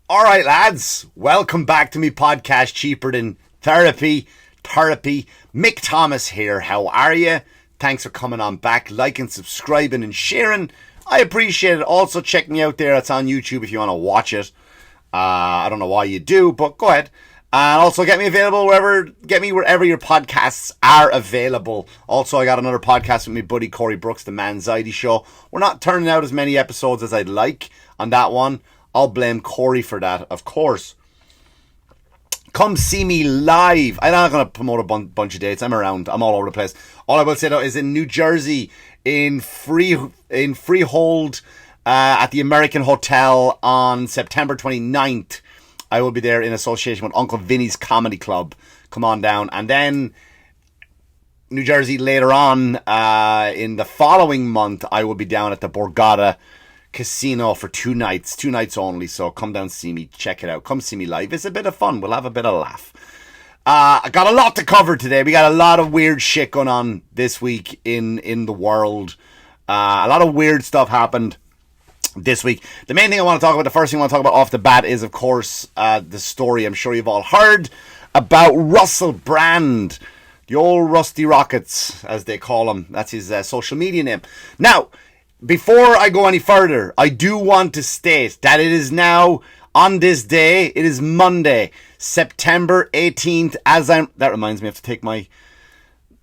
All right, lads, welcome back to me podcast Cheaper Than Therapy. Mick Thomas here. How are you? Thanks for coming on back, liking, subscribing, and sharing. I appreciate it. Also, check me out there. It's on YouTube if you want to watch it. I don't know why you do, but go ahead. And also get me wherever your podcasts are available. Also, I got another podcast with my buddy Corey Brooks, the Manxiety Show. We're not turning out as many episodes as I'd like on that one. I'll blame Corey for that, of course. Come see me live. I'm not going to promote a bunch of dates. I'm around. I'm all over the place. All I will say, though, is in New Jersey, in Freehold, at the American Hotel on September 29th. I will be there in association with Uncle Vinny's Comedy Club. Come on down. And then New Jersey later on, in the following month, I will be down at the Borgata Casino for 2 nights only. So come down, see me, check it out. Come see me live. It's a bit of fun. We'll have a bit of laugh. I got a lot to cover today. We got a lot of weird shit going on this week in the world. A lot of weird stuff happened this week. The main thing I want to talk about, the first thing I want to talk about off the bat is, of course, the story I'm sure you've all heard about Russell Brand. The old Rusty Rockets, as they call him. That's his social media name. Now, before I go any further, I do want to state that it is now, on this day, it is Monday, September 18th, that reminds me, I have to take my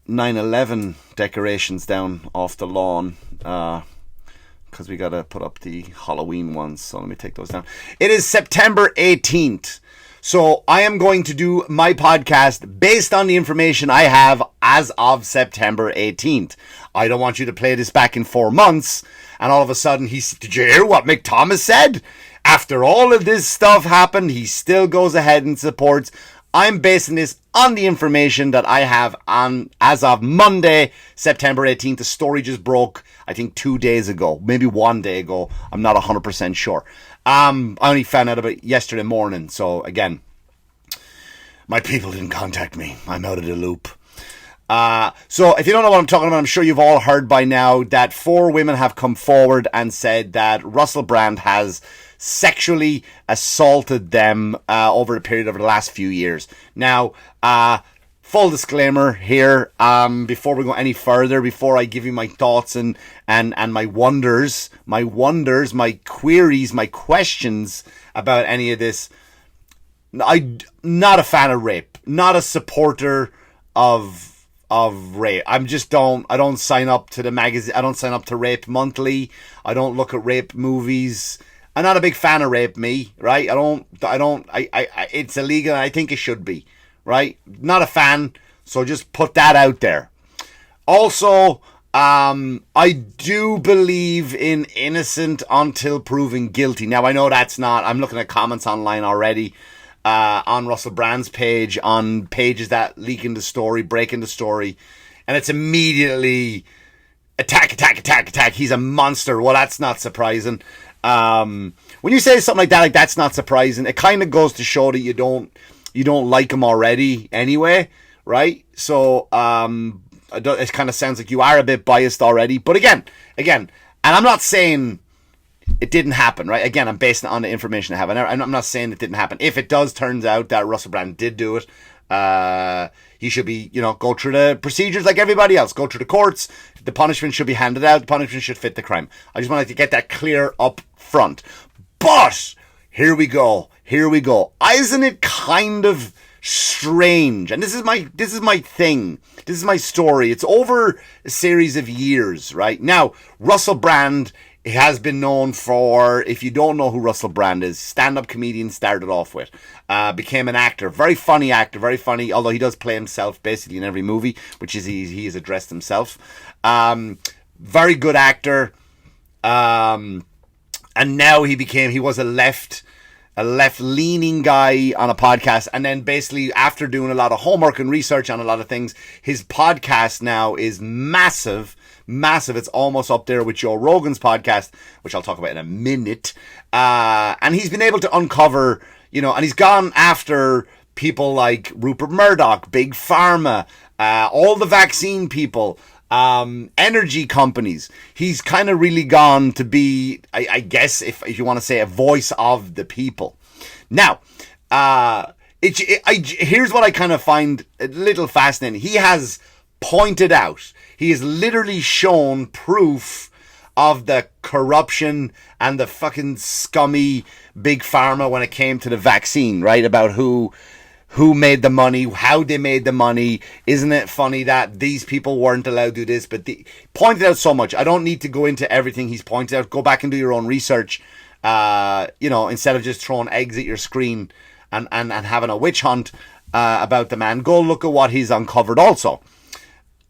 9/11 decorations down off the lawn, because we got to put up the Halloween ones, so let me take those down. It is September 18th, so I am going to do my podcast based on the information I have as of September 18th. I don't want you to play this back in 4 months, and all of a sudden, did you hear what Mick Thomas said? After all of this stuff happened, he still goes ahead and supports. I'm basing this on the information that I have on as of Monday, September 18th. The story just broke, I think, 2 days ago, maybe 1 day ago. I'm not 100% sure. I only found out about it yesterday morning, so again, my people didn't contact me. I'm out of the loop. So if you don't know what I'm talking about, I'm sure you've all heard by now that 4 women have come forward and said that Russell Brand has sexually assaulted them over a period of the last few years. Now, full disclaimer here, before we go any further, before I give you my thoughts and my wonders, my queries, my questions about any of this, I'm not a fan of rape, not a supporter of rape. I don't sign up to the magazine. I don't sign up to Rape Monthly. I don't look at rape movies. I'm not a big fan of rape, right? It's illegal and I think it should be, right? Not a fan. So just put that out there. Also, I do believe in innocent until proven guilty. Now, I know that's not, I'm looking at comments online already, on Russell Brand's page, on pages that leaking the story, breaking the story, and it's immediately attack. He's a monster. Well, that's not surprising. When you say something like that, that's not surprising. It kind of goes to show that you don't like him already anyway, right? So, it kind of sounds like you are a bit biased already. But again, and I'm not saying it didn't happen, right? Again, I'm basing it on the information I have. I'm not saying it didn't happen. If it turns out that Russell Brand did do it, he should be, go through the procedures like everybody else. Go through the courts. The punishment should be handed out. The punishment should fit the crime. I just wanted to get that clear up front. But here we go. Isn't it kind of strange? And this is my thing. This is my story. It's over a series of years, right? Now, Russell Brand has been known for, if you don't know who Russell Brand is, stand-up comedian started off with. Became an actor, very funny, although he does play himself basically in every movie, which is he has addressed himself. Very good actor. And now he was a left-leaning guy on a podcast, and then basically after doing a lot of homework and research on a lot of things, his podcast now is massive. It's almost up there with Joe Rogan's podcast, which I'll talk about in a minute. And he's been able to uncover, and he's gone after people like Rupert Murdoch, Big Pharma, all the vaccine people, energy companies. He's kind of really gone to be, I guess, if you want to say, a voice of the people. Now, here's what I kind of find a little fascinating. He has pointed out, he has literally shown proof of the corruption and the fucking scummy big pharma when it came to the vaccine, right? About who made the money, how they made the money. Isn't it funny that these people weren't allowed to do this? But pointed out so much. I don't need to go into everything he's pointed out. Go back and do your own research. Instead of just throwing eggs at your screen and having a witch hunt about the man, go look at what he's uncovered also.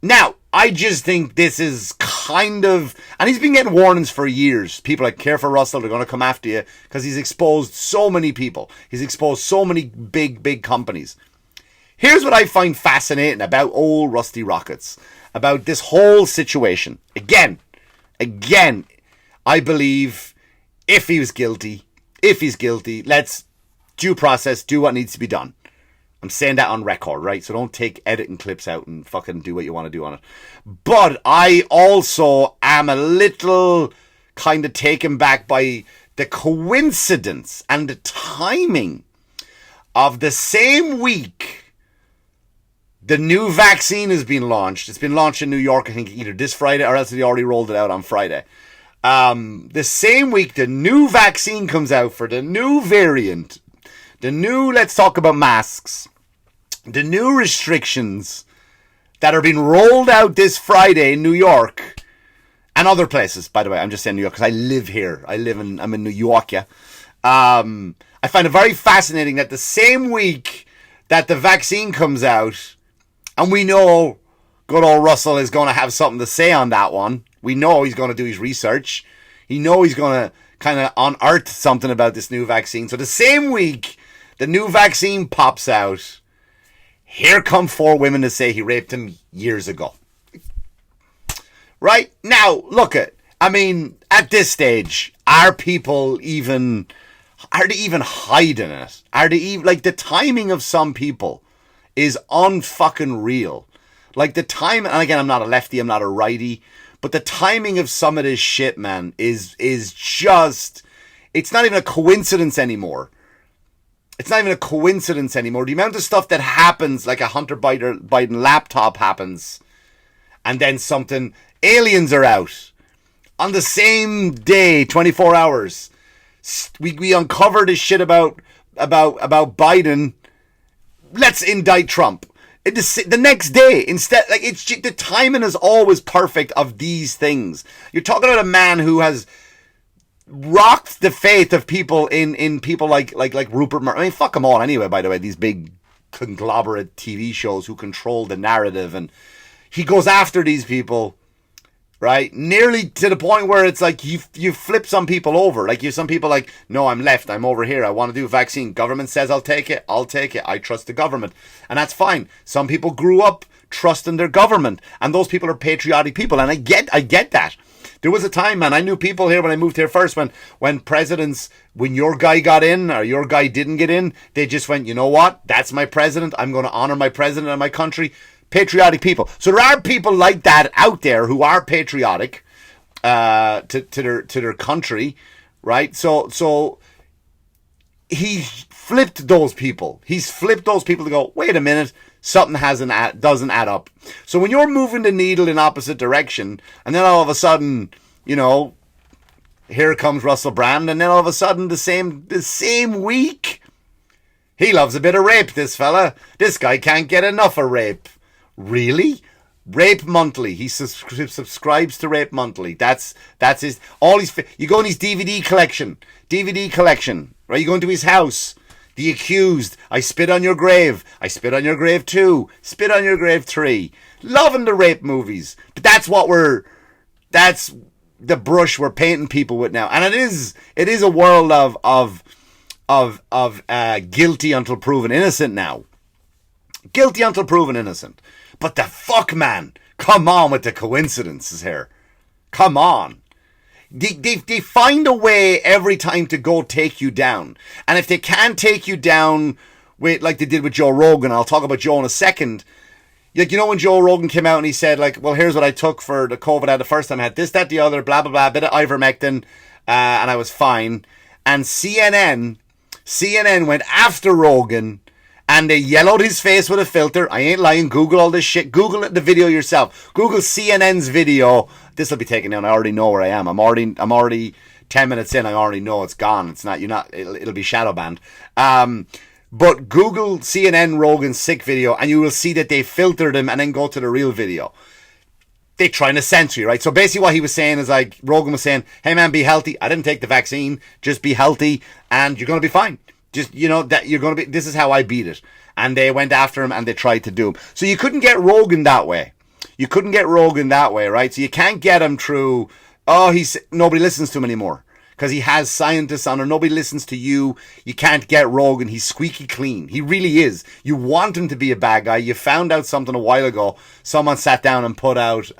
Now, I just think this is kind of... And he's been getting warnings for years. People are like, care for Russell, they're going to come after you. Because he's exposed so many people. He's exposed so many big companies. Here's what I find fascinating about old Rusty Rockets. About this whole situation. Again, I believe if he's guilty, let's due process, do what needs to be done. I'm saying that on record, right? So don't take editing clips out and fucking do what you want to do on it. But I also am a little kind of taken back by the coincidence and the timing of the same week the new vaccine has been launched. It's been launched in New York, I think, either this Friday or else they already rolled it out on Friday. The same week the new vaccine comes out for the new variant, the new, let's talk about masks, the new restrictions that are being rolled out this Friday in New York and other places. By the way, I'm just saying New York because I live here. I'm in New York, yeah. I find it very fascinating that the same week that the vaccine comes out, and we know good old Russell is going to have something to say on that one. We know he's going to do his research. He know he's going to kind of unearth something about this new vaccine. So the same week the new vaccine pops out, here come 4 women to say he raped him years ago. Right? Now, look at this stage, are they even hiding it? Are they even, like, the timing of some people is unfucking real. Like, the time, and again, I'm not a lefty, I'm not a righty, but the timing of some of this shit, man, is just, it's not even a coincidence anymore. It's not even a coincidence anymore. The amount of stuff that happens, like a Hunter Biden laptop happens, and then something, aliens are out. On the same day, 24 hours, we uncover this shit about Biden. Let's indict Trump. The next day, instead, like, it's the timing is always perfect of these things. You're talking about a man who has rocked the faith of people in people like Rupert Murdoch. I mean, fuck them all anyway, by the way, these big conglomerate TV shows who control the narrative, and he goes after these people, right? Nearly to the point where it's like you flip some people over. Like, you some people like, no, I'm left, I'm over here, I want to do a vaccine. Government says I'll take it, I trust the government. And that's fine. Some people grew up trusting their government, and those people are patriotic people, and I get that. There was a time, man, I knew people here when I moved here first, when presidents, when your guy got in or your guy didn't get in, they just went, you know what? That's my president. I'm going to honor my president and my country. Patriotic people. So there are people like that out there who are patriotic to their country, right? So he flipped those people. He's flipped those people to go, wait a minute, something doesn't add up. So when you're moving the needle in opposite direction, and then all of a sudden, you know, here comes Russell Brand, and then all of a sudden the same week, he loves a bit of rape, this fella. This guy can't get enough of rape. Really? Rape Monthly. He subscribes to Rape Monthly. That's his, you go in his DVD collection, right? You go into his house. The Accused, I Spit on Your Grave, I Spit on Your Grave 2, Spit on Your Grave 3. Loving the rape movies. But that's the brush we're painting people with now. And it is a world of guilty until proven innocent now. Guilty until proven innocent. But the fuck, man, come on with the coincidences here. Come on. They find a way every time to go take you down. And if they can't take you down with, like they did with Joe Rogan, I'll talk about Joe in a second. Like, you know, when Joe Rogan came out and he said, like, well, here's what I took for the COVID I had the first time. I had this, that, the other, blah, blah, blah, a bit of ivermectin, and I was fine. And CNN CNN went after Rogan and they yellowed his face with a filter. I ain't lying. Google all this shit. Google the video yourself. Google CNN's video. This will be taken down. I already know where I am. I'm already 10 minutes in. I already know it's gone. It's not. You're not. It'll be shadow banned. But Google CNN Rogan sick video, and you will see that they filtered him and then go to the real video. They're trying to censor you, right? So basically what he was saying is like, Rogan was saying, hey man, be healthy. I didn't take the vaccine. Just be healthy and you're going to be fine. Just, that you're going to be, this is how I beat it. And they went after him and they tried to do him. So you couldn't get Rogan that way. Right? So you can't get him through, nobody listens to him anymore. Because he has scientists on, or nobody listens to you. You can't get Rogan. He's squeaky clean. He really is. You want him to be a bad guy. You found out something a while ago. Someone sat down and put out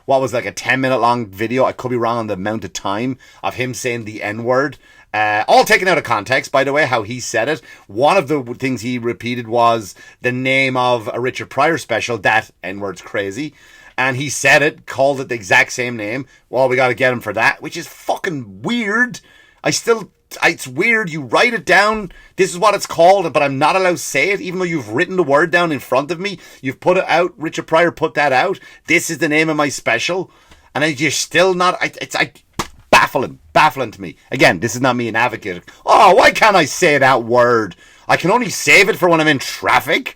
what was like a 10-minute long video. I could be wrong on the amount of time of him saying the N-word. All taken out of context, by the way, how he said it. One of the things he repeated was the name of a Richard Pryor special. That N-word's crazy. And he said it, called it the exact same name. Well, we got to get him for that, which is fucking weird. It's weird. You write it down. This is what it's called, but I'm not allowed to say it, even though you've written the word down in front of me. You've put it out. Richard Pryor put that out. This is the name of my special. And then you're still not, it's like baffling to me. Again, this is not me an advocate. Oh, why can't I say that word? I can only save it for when I'm in traffic.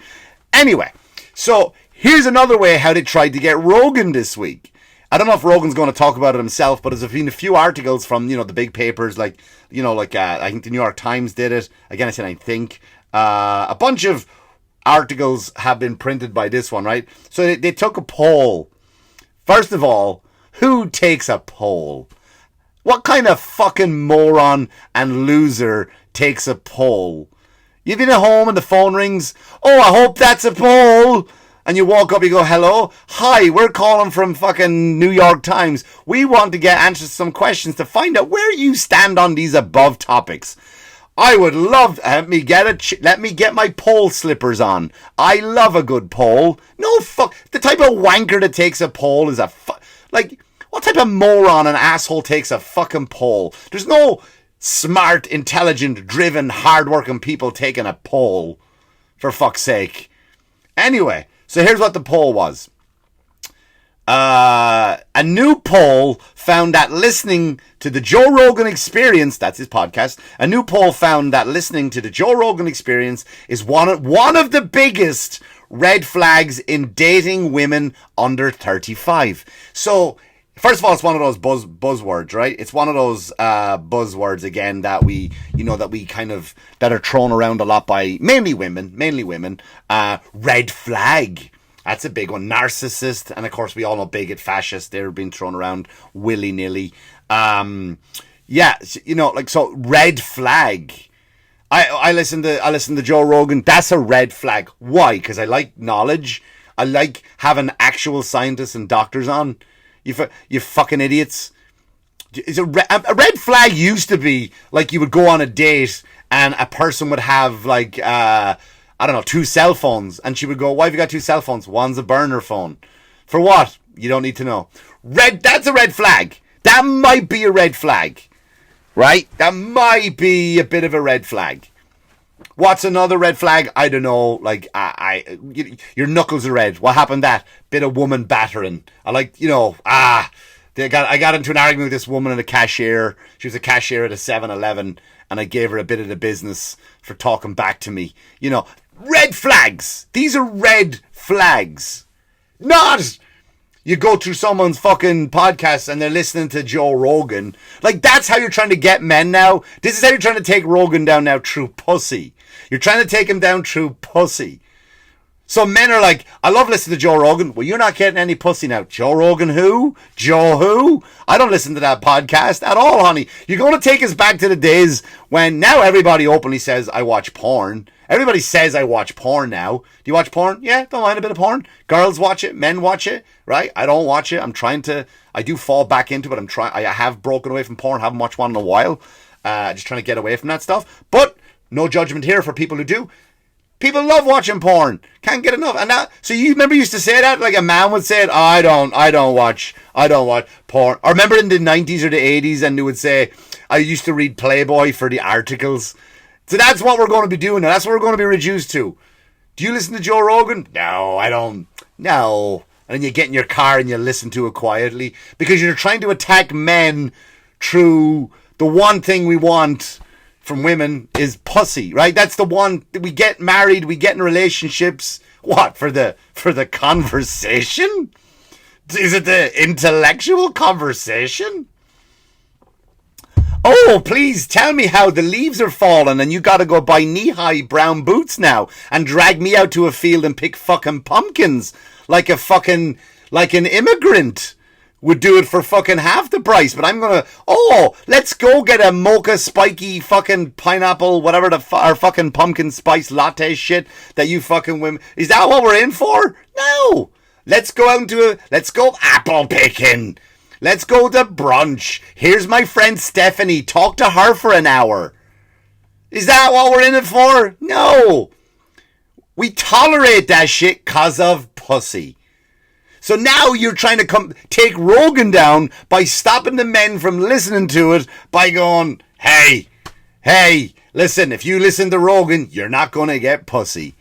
Anyway, so here's another way how they tried to get Rogan this week. I don't know if Rogan's going to talk about it himself, but there's been a few articles from, the big papers, I think the New York Times did it. Again, I think. A bunch of articles have been printed by this one, right? So they took a poll. First of all, who takes a poll? What kind of fucking moron and loser takes a poll? You've been at home and the phone rings. Oh, I hope that's a poll. And you walk up, you go, hello? Hi, we're calling from fucking New York Times. We want to get answers to some questions to find out where you stand on these above topics. I would love, let me get my poll slippers on. I love a good poll. No fuck, the type of wanker that takes a poll is what type of moron and asshole takes a fucking poll? There's no smart, intelligent, driven, hard-working people taking a poll. For fuck's sake. Anyway. So here's what the poll was. A new poll found that listening to the Joe Rogan Experience, that's his podcast, a new poll found that listening to the Joe Rogan Experience is one of the biggest red flags in dating women under 35. So, first of all, it's one of those buzzwords, right? It's one of those buzzwords, again, that that are thrown around a lot by mainly women. Red flag. That's a big one. Narcissist. And of course, we all know bigot, fascist. They're being thrown around willy-nilly. So red flag. I listen to Joe Rogan. That's a red flag. Why? Because I like knowledge. I like having actual scientists and doctors on. You fucking idiots. A red flag used to be like you would go on a date and a person would have two cell phones, and she would go, why have you got two cell phones? One's a burner phone. For what? You don't need to know. That's a red flag. That might be a red flag. Right? That might be a bit of a red flag. What's another red flag? I don't know. Your knuckles are red. What happened? That bit of woman battering. I got into an argument with this woman and a cashier. She was a cashier at a 7-Eleven, and I gave her a bit of the business for talking back to me. Red flags. These are red flags. Not you go through someone's fucking podcast and they're listening to Joe Rogan. That's how you're trying to get men now. This is how you're trying to take Rogan down now, through pussy. You're trying to take him down through pussy. So men are like, I love listening to Joe Rogan. Well, you're not getting any pussy now. Joe Rogan who? Joe who? I don't listen to that podcast at all, honey. You're going to take us back to the days when now everybody openly says, I watch porn. Everybody says I watch porn now. Do you watch porn? Yeah, don't mind a bit of porn. Girls watch it. Men watch it. Right? I don't watch it. I do fall back into it. I have broken away from porn. Haven't watched one in a while. Just trying to get away from that stuff. But no judgment here for people who do. People love watching porn. Can't get enough. And that, so you remember you used to say that? Like a man would say it, I don't watch porn. Or remember in the 90s or the 80s and they would say, I used to read Playboy for the articles. So that's what we're going to be doing now. That's what we're going to be reduced to. Do you listen to Joe Rogan? No, I don't. No. And then you get in your car and you listen to it quietly because you're trying to attack men through the one thing we want from women is pussy, right? That's the one. We get married, we get in relationships. What, for the conversation? Is it the intellectual conversation? Oh, please tell me how the leaves are falling and you gotta go buy knee-high brown boots now and drag me out to a field and pick fucking pumpkins like an immigrant would do it for fucking half the price. But I'm gonna, let's go get a mocha spiky fucking pineapple, whatever or fucking pumpkin spice latte shit that you fucking women. Is that what we're in for? No. Let's go out let's go apple picking. Let's go to brunch. Here's my friend Stephanie. Talk to her for an hour. Is that what we're in it for? No. We tolerate that shit because of pussy. So now you're trying to take Rogan down by stopping the men from listening to it by going, hey, listen, if you listen to Rogan, you're not going to get pussy.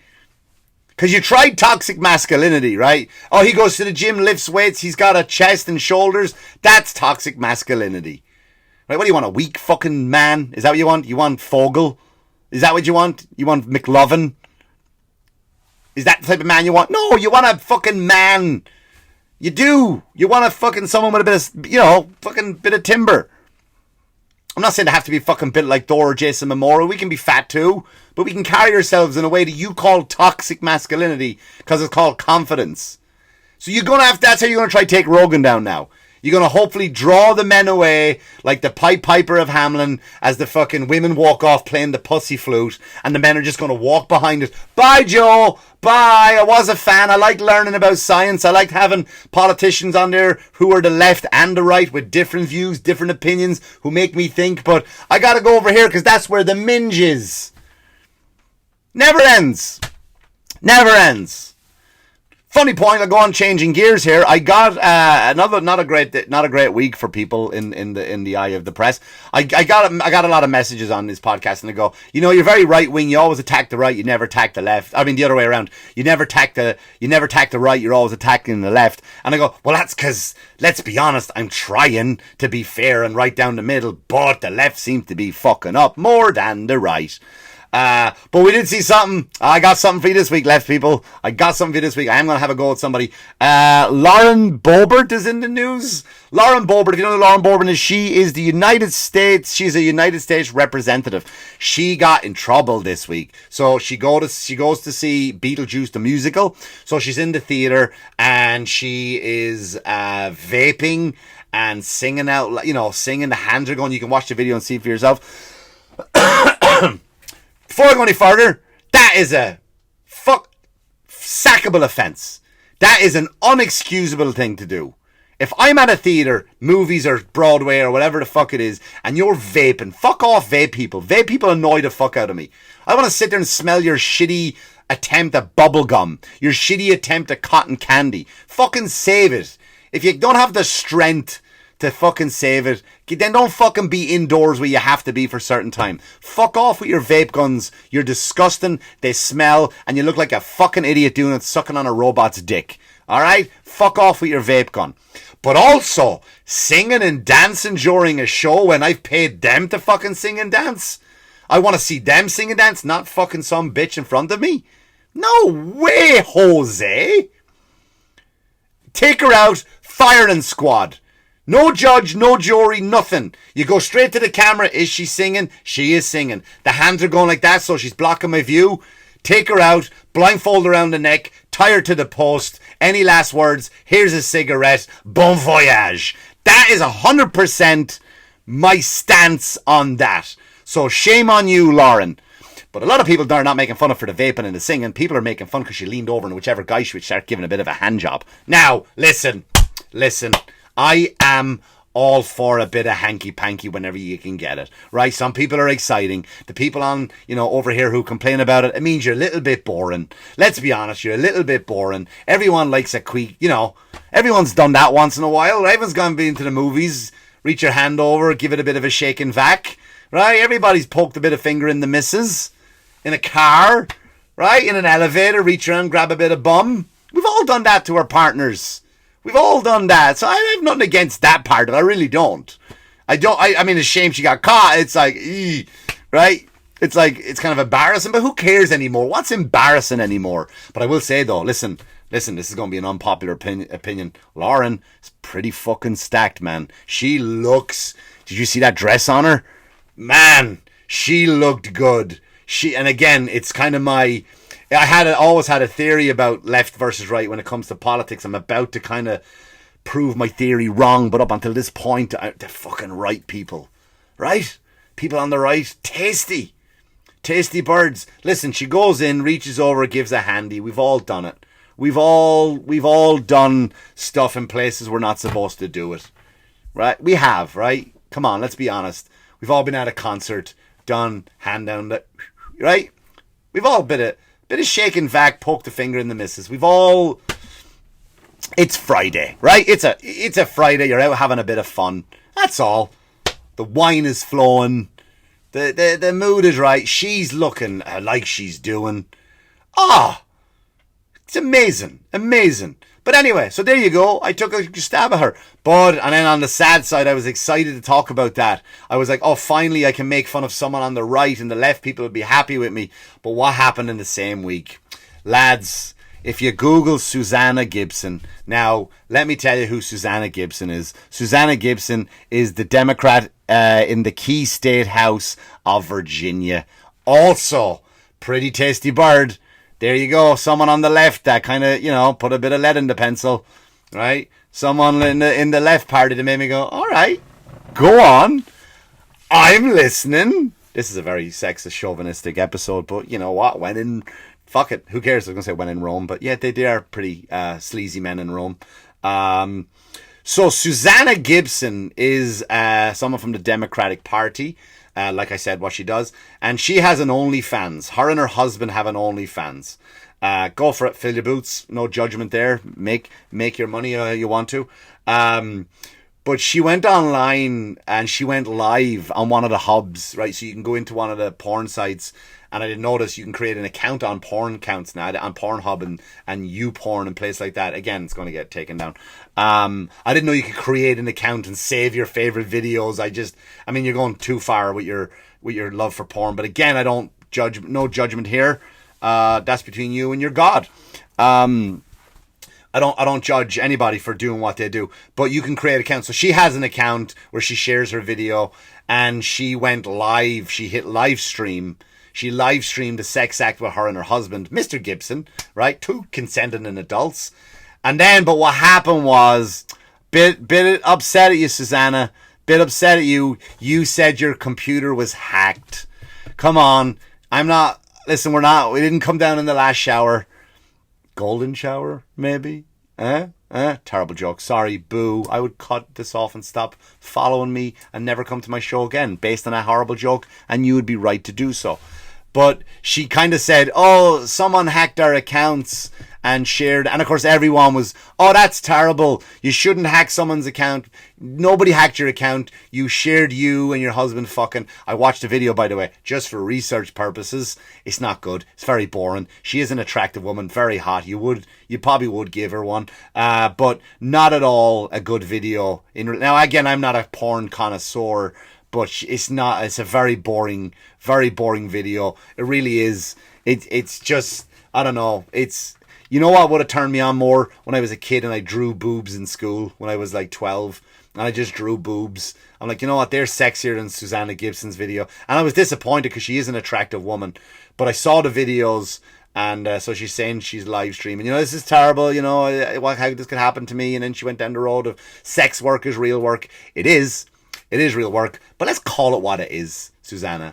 Because you tried toxic masculinity, right? Oh, he goes to the gym, lifts weights, he's got a chest and shoulders. That's toxic masculinity. Right? What do you want, a weak fucking man? Is that what you want? You want Fogel? Is that what you want? You want McLovin? Is that the type of man you want? No, you want a fucking man. You do. You want a fucking someone with a bit of, fucking bit of timber. I'm not saying they have to be fucking built like Thor or Jason Momoa. We can be fat too. But we can carry ourselves in a way that you call toxic masculinity because it's called confidence. So you're going to have, that's how you're going to try to take Rogan down now. You're going to hopefully draw the men away like the Pied Piper of Hamelin as the fucking women walk off playing the pussy flute and the men are just going to walk behind it. Bye, Joe. Bye. I was a fan. I liked learning about science. I liked having politicians on there who are the left and the right with different views, different opinions, who make me think. But I got to go over here because that's where the minge is. Never ends. Never ends. Funny point, I'll go on changing gears here. I got not a great week for people in the eye of the press. I got a lot of messages on this podcast and they go, you're very right wing, you always attack the right, you never attack the left. I mean the other way around. You never attack the right, you're always attacking the left. And I go, well that's cause let's be honest, I'm trying to be fair and right down the middle, but the left seems to be fucking up more than the right. But we did see something. I got something for you this week, left people. I got something for you this week. I am going to have a go at somebody. Lauren Boebert is in the news. Lauren Boebert, if you don't know who Lauren Boebert is, she is the United States. She's a United States representative. She got in trouble this week. So she goes to see Beetlejuice the musical. So she's in the theater and she is vaping and singing out, singing. The hands are going. You can watch the video and see it for yourself. Before I go any further, that is a sackable offence. That is an unexcusable thing to do. If I'm at a theatre, movies or Broadway or whatever the fuck it is, and you're vaping, fuck off vape people. Vape people annoy the fuck out of me. I want to sit there and smell your shitty attempt at bubble gum, your shitty attempt at cotton candy. Fucking save it. If you don't have the strength to fucking save it, then don't fucking be indoors where you have to be for a certain time. Fuck off with your vape guns. You're disgusting, they smell, and you look like a fucking idiot doing it, sucking on a robot's dick. Alright? Fuck off with your vape gun. But also, singing and dancing during a show when I've paid them to fucking sing and dance. I want to see them sing and dance, not fucking some bitch in front of me. No way, Jose. Take her out, firing squad. No judge, no jury, nothing. You go straight to the camera. Is she singing? She is singing. The hands are going like that, so she's blocking my view. Take her out, blindfold around the neck, tie her to the post. Any last words? Here's a cigarette. Bon voyage. That is 100% my stance on that. So shame on you, Lauren. But a lot of people are not making fun of her for the vaping and the singing. People are making fun because she leaned over and whichever guy she would start giving a bit of a hand job. Now, listen. I am all for a bit of hanky-panky whenever you can get it, right? Some people are exciting. The people on, over here who complain about it, it means you're a little bit boring. Let's be honest, you're a little bit boring. Everyone likes a quick, everyone's done that once in a while. Everyone's gone into the movies, reach your hand over, give it a bit of a shake and vac, right? Everybody's poked a bit of finger in the missus. In a car, right? In an elevator, reach around, grab a bit of bum. We've all done that to our partners. We've all done that. So I have nothing against that part of it. I really don't. I mean, it's a shame she got caught. It's like, right? It's like, it's kind of embarrassing, but who cares anymore? What's embarrassing anymore? But I will say though, listen, this is going to be an unpopular opinion. Lauren is pretty fucking stacked, man. She looks, did you see that dress on her? Man, she looked good. And again, it's kind of always had a theory about left versus right when it comes to politics. I'm about to kind of prove my theory wrong, but up until this point, they're fucking right people. Right? People on the right, tasty birds. Listen, she goes in, reaches over, gives a handy. We've all done it. We've all done stuff in places we're not supposed to do it. Right? We have, right? Come on, let's be honest. We've all been at a concert, done, hand down, right? We've all bit of shaking back, poked a finger in the missus. It's Friday, right? It's a Friday. You're out having a bit of fun. That's all. The wine is flowing. The mood is right. She's looking like she's doing. It's amazing. But anyway, so there you go. I took a stab at her. And then on the sad side, I was excited to talk about that. I was like, oh, finally I can make fun of someone on the right and the left. People would be happy with me. But what happened in the same week? Lads, if you Google Susanna Gibson, now let me tell you who Susanna Gibson is. Susanna Gibson is the Democrat in the key state house of Virginia. Also, pretty tasty bird. There you go. Someone on the left that kind of, put a bit of lead in the pencil, right? Someone in the left party that made me go, all right, go on. I'm listening. This is a very sexist, chauvinistic episode, but you know what? Fuck it. Who cares? I was going to say when in Rome, but yeah, they are pretty sleazy men in Rome. So Susanna Gibson is someone from the Democratic Party. Like I said, what she does. And she has an OnlyFans. Her and her husband have an OnlyFans. Go for it. Fill your boots. No judgment there. Make your money you want to. But she went online and she went live on one of the hubs, right? So you can go into one of the porn sites. And I didn't notice you can create an account on porn accounts now, on Pornhub and YouPorn and places like that. Again, it's going to get taken down. I didn't know you could create an account and save your favorite videos. I mean, you're going too far with your love for porn. But again, I don't judge, no judgment here. That's between you and your God. I don't judge anybody for doing what they do, but you can create accounts. So she has an account where she shares her video and she went live. She hit live stream. She live streamed a sex act with her and her husband, Mr. Gibson, right? Two consenting adults. And then, but what happened was, bit upset at you, Susanna. Bit upset at you. You said your computer was hacked. Come on. Listen, we didn't come down in the last shower. Golden shower, maybe? Terrible joke. Sorry, boo. I would cut this off and stop following me and never come to my show again based on a horrible joke, and you would be right to do so. But she kind of said, oh, someone hacked our accounts and shared. And of course, everyone was, oh, that's terrible. You shouldn't hack someone's account. Nobody hacked your account. You shared you and your husband fucking. I watched the video, by the way, just for research purposes. It's not good. It's very boring. She is an attractive woman, very hot. You probably would give her one. But not at all a good video. Now, again, I'm not a porn connoisseur, but it's a very boring video. It really is. It's just, I don't know. You know what would have turned me on more? When I was a kid and I drew boobs in school when I was like 12 and I just drew boobs. I'm like, you know what? They're sexier than Susanna Gibson's video. And I was disappointed because she is an attractive woman. But I saw the videos and so she's saying she's live streaming. This is terrible. How this could happen to me. And then she went down the road of sex work is real work. It is real work. But let's call it what it is, Susanna.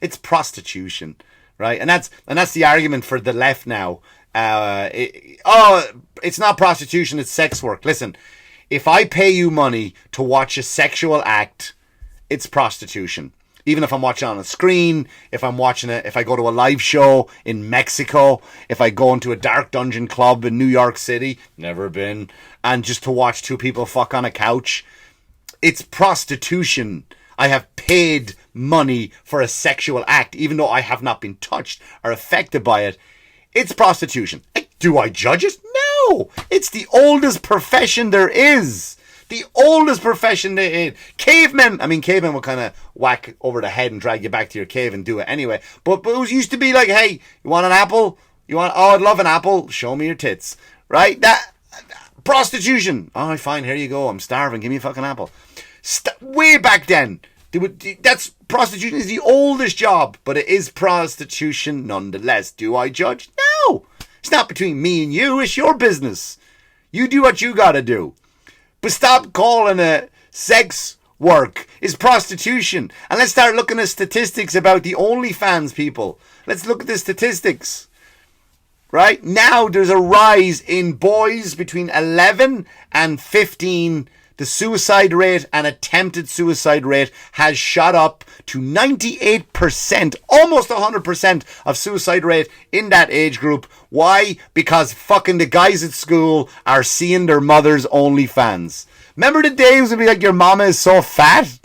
It's prostitution, right? And that's the argument for the left now. It's not prostitution, it's sex work. Listen, if I pay you money to watch a sexual act, it's prostitution. Even if I'm watching on a screen, if I'm watching it, if I go to a live show in Mexico, if I go into a dark dungeon club in New York City, never been, and just to watch two people fuck on a couch, it's prostitution. I have paid money for a sexual act, even though I have not been touched or affected by it. It's prostitution. Do I judge it? No. It's the oldest profession there is. The oldest profession there is. Cavemen will kind of whack over the head and drag you back to your cave and do it anyway. But it used to be like, hey, you want an apple? I'd love an apple. Show me your tits. Right? Prostitution. Oh, fine, here you go. I'm starving. Give me a fucking apple. Way back then. That's prostitution is the oldest job, but it is prostitution nonetheless. Do I judge? No. It's not between me and you. It's your business. You do what you gotta do. But stop calling it sex work. It's prostitution. And let's start looking at statistics about the OnlyFans people. Let's look at the statistics. Right? Now there's a rise in boys between 11 and 15. The suicide rate and attempted suicide rate has shot up to 98%, almost 100% of suicide rate in that age group. Why? Because fucking the guys at school are seeing their mother's OnlyFans. Remember the days when be like, your mama is so fat?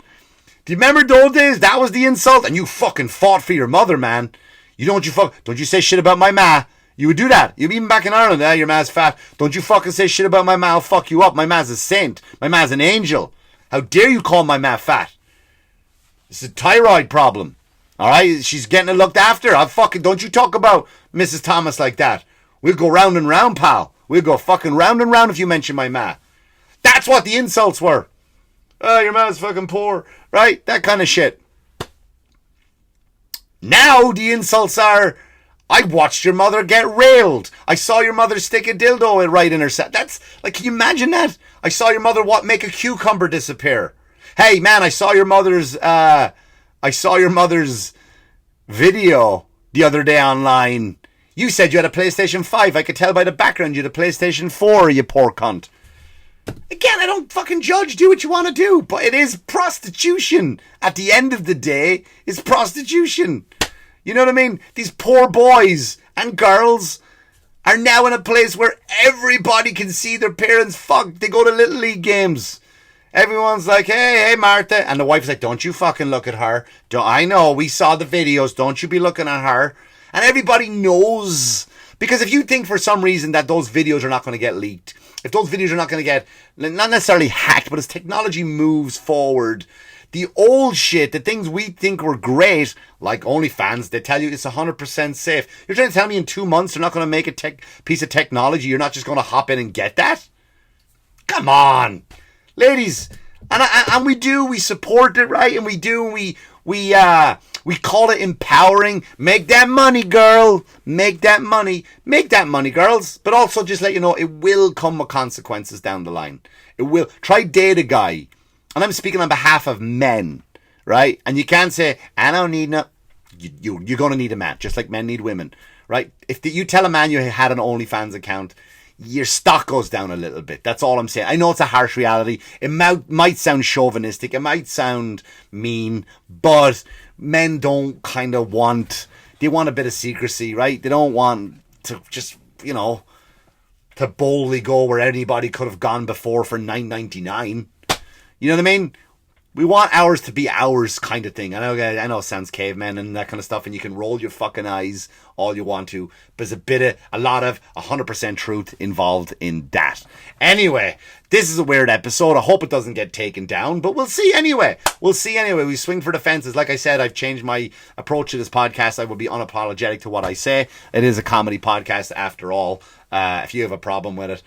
Do you remember those days? That was the insult, and you fucking fought for your mother, man. Don't you say shit about my ma. You would do that. You'd even back in Ireland, your ma's fat. Don't you fucking say shit about my ma, I'll fuck you up. My ma's a saint. My ma's an angel. How dare you call my ma fat? It's a thyroid problem. Alright? She's getting it looked after. Don't you talk about Mrs. Thomas like that. We'll go round and round, pal. We'll go fucking round and round if you mention my ma. That's what the insults were. Oh, your ma's fucking poor. Right? That kind of shit. Now the insults are, I watched your mother get railed. I saw your mother stick a dildo right in her set. That's like, can you imagine that? I saw your mother make a cucumber disappear. Hey man, I saw your mother's video the other day online. You said you had a PlayStation 5. I could tell by the background you had a PlayStation 4, you poor cunt. Again, I don't fucking judge. Do what you want to do. But it is prostitution. At the end of the day, it's prostitution. You know what I mean? These poor boys and girls are now in a place where everybody can see their parents fuck. They go to Little League games. Everyone's like, hey, Martha. And the wife's like, don't you fucking look at her. I know, we saw the videos. Don't you be looking at her. And everybody knows. Because if you think for some reason that those videos are not going to get leaked, if those videos are not going to get, not necessarily hacked, but as technology moves forward, the old shit, the things we think were great, like OnlyFans, they tell you it's 100% safe. You're trying to tell me in 2 months they're not going to make a piece of technology, you're not just going to hop in and get that? Come on. Ladies, and we support it, right? And we call it empowering. Make that money, girl. Make that money. Make that money, girls. But also just let you know, it will come with consequences down the line. It will. Try date a guy. And I'm speaking on behalf of men, right? And you can't say, I don't need no. You're going to need a man, just like men need women, right? If you tell a man you had an OnlyFans account, your stock goes down a little bit. That's all I'm saying. I know it's a harsh reality. It might sound chauvinistic. It might sound mean. But men don't kind of want... They want a bit of secrecy, right? They don't want to just, to boldly go where anybody could have gone before for $9.99. You know what I mean? We want ours to be ours kind of thing. I know it sounds caveman and that kind of stuff, and you can roll your fucking eyes all you want to, but there's a lot of 100% truth involved in that. Anyway, this is a weird episode. I hope it doesn't get taken down, but we'll see anyway. We swing for the fences. Like I said, I've changed my approach to this podcast. I will be unapologetic to what I say. It is a comedy podcast after all. If you have a problem with it,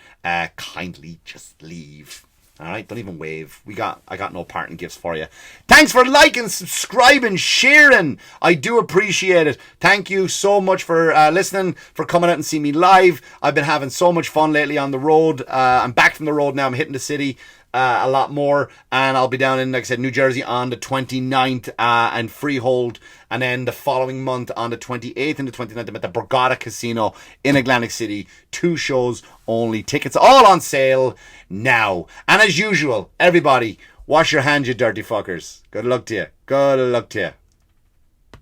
kindly just leave. Alright, don't even wave. I got no parting gifts for you. Thanks for liking, subscribing, sharing. I do appreciate it. Thank you so much for listening, for coming out and seeing me live. I've been having so much fun lately on the road. I'm back from the road now. I'm hitting the city a lot more. And I'll be down in, like I said, New Jersey on the 29th and Freehold. And then the following month on the 28th and the 29th, I'm at the Borgata Casino in Atlantic City. 2 shows only. Tickets all on sale now. And as usual, everybody, wash your hands, you dirty fuckers. Good luck to you. Good luck to you.